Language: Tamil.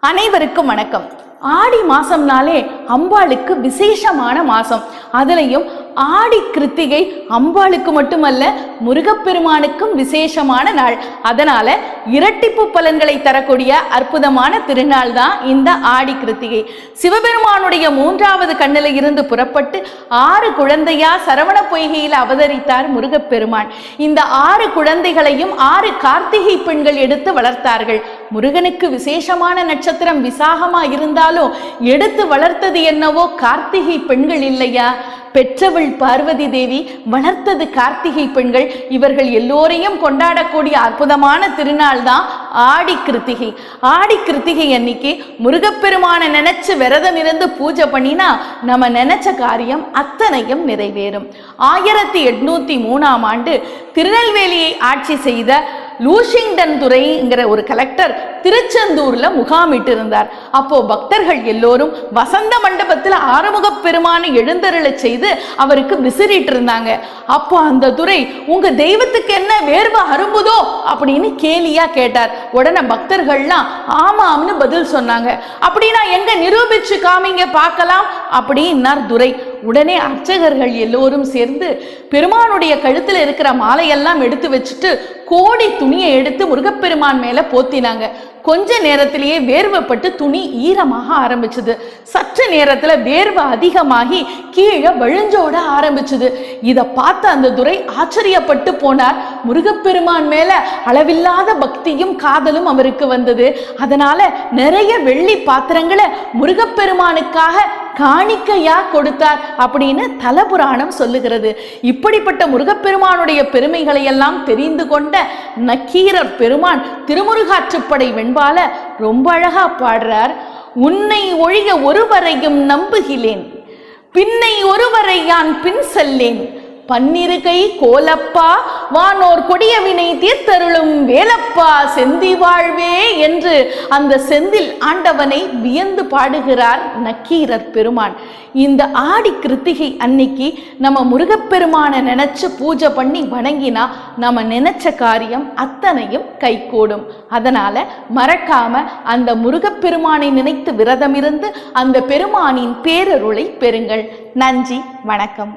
அனைவருக்கும் வணக்கம். ஆடி மாசம்னாலே அம்பாளுக்கு விசேஷமான மாசம். அதுலயும் ஆடி கிருத்திகை அம்பாளுக்கு மட்டுமல்ல முருகப்பெருமானுக்கும் விசேஷமான நாள். அதனால இரட்டிப்பு பலன்களை தரக்கூடிய அற்புதமான திருநாள் தான் இந்த ஆடி கிருத்திகை. சிவபெருமானுடைய 3வது கண்ணில இருந்து புறப்பட்டு 6 குழந்தையா சரவண பொய்கையில் அவதரித்தார் முருகப்பெருமான். இந்த 6 குழந்தைகளையும் 6 கார்த்திகை பெண்கள் எடுத்து வளர்த்தார்கள். முருகனுக்கு விசேஷமான நட்சத்திரம் விசாகமா இருந்தாலும் எடுத்து வளர்த்தது என்னவோ கார்த்திகை பெண்கள் இல்லையா? பெற்றவள் பார்வதி தேவி, வளர்த்தது கார்த்திகை பெண்கள். இவர்கள் எல்லோரையும் கொண்டாடக்கூடிய அற்புதமான திருநாள் தான் ஆடி கிருத்திகை. ஆடி கிருத்திகை அன்னைக்கு முருகப்பெருமான நினைச்சு விரதம் இருந்து பூஜை பண்ணினா நம்ம நினைச்ச காரியம் அத்தனையும் நிறைவேறும். 1803ஆம் ஆண்டு திருநெல்வேலியை ஆட்சி செய்த லூஷிங்டன் துரைங்கிற ஒரு கலெக்டர் திருச்செந்தூர்ல முகாமிட்டு இருந்தார். அப்போ பக்தர்கள் எல்லோரும் வசந்த மண்டபத்தில் ஆறுமுகப் பெருமானை எழுந்தருள செய்து அவருக்கு விசிறிட்டு இருந்தாங்க. அப்போ அந்த துரை, உங்க தெய்வத்துக்கு என்ன வேர்வை அரும்புதோ அப்படின்னு கேலியா கேட்டார். உடனே பக்தர்கள்லாம் ஆமாம்னு பதில் சொன்னாங்க. அப்படின்னா எங்க நிரூபிச்சு காமிங்க பார்க்கலாம் அப்படின்னார் துரை. உடனே அர்ச்சகர்கள் எல்லோரும் சேர்ந்து பெருமானுடைய கழுத்துல இருக்கிற மாலையெல்லாம் எடுத்து வச்சுட்டு கோடி துணியை எடுத்து முருகப்பெருமான் மேல போத்தினாங்க. கொஞ்ச நேரத்திலேயே வேர்வைப்பட்டு துணி ஈரமாக ஆரம்பிச்சது. சற்று நேரத்துல வேர்வை அதிகமாகி கீழே வழிஞ்சோட ஆரம்பிச்சது. இதை பார்த்து அந்த துரை ஆச்சரியப்பட்டு போனார். முருகப்பெருமான் மேல அளவில்லாத பக்தியும் காதலும் அவருக்கு வந்தது. அதனால நிறைய வெள்ளி பாத்திரங்களை முருகப்பெருமானுக்காக காணிக்கையா கொடுத்தார் அப்படின்னு தலபுராணம் சொல்லுகிறது. இப்படிப்பட்ட முருகப்பெருமானுடைய பெருமைகளை எல்லாம் தெரிந்து கொண்ட நக்கீரர் பெருமான் திருமுருகாற்றுப்படை வெண்பால ரொம்ப அழகா பாடுறார். உன்னை ஒழிய ஒருவரையும் நம்புகிலேன், பின்னை ஒருவரை யான் பின் செல்லேன், பன்னிருகை கோலப்பா வானோர் கொடியவினை தீர்த்தருளும் வேலப்பா செந்தி வாழ்வே என்று அந்த செந்தில் ஆண்டவனை வியந்து பாடுகிறார் நக்கீரர் பெருமான். இந்த ஆடி கிருத்திகை அன்னைக்கு நம்ம முருகப்பெருமான நினைச்சு பூஜை பண்ணி வணங்கினா நம்ம நினைச்ச காரியம் அத்தனையும் கைகூடும். அதனால மறக்காம அந்த முருகப்பெருமானை நினைத்து விரதம் இருந்து அந்த பெருமானின் பேரருளை பெறுங்கள். நன்றி, வணக்கம்.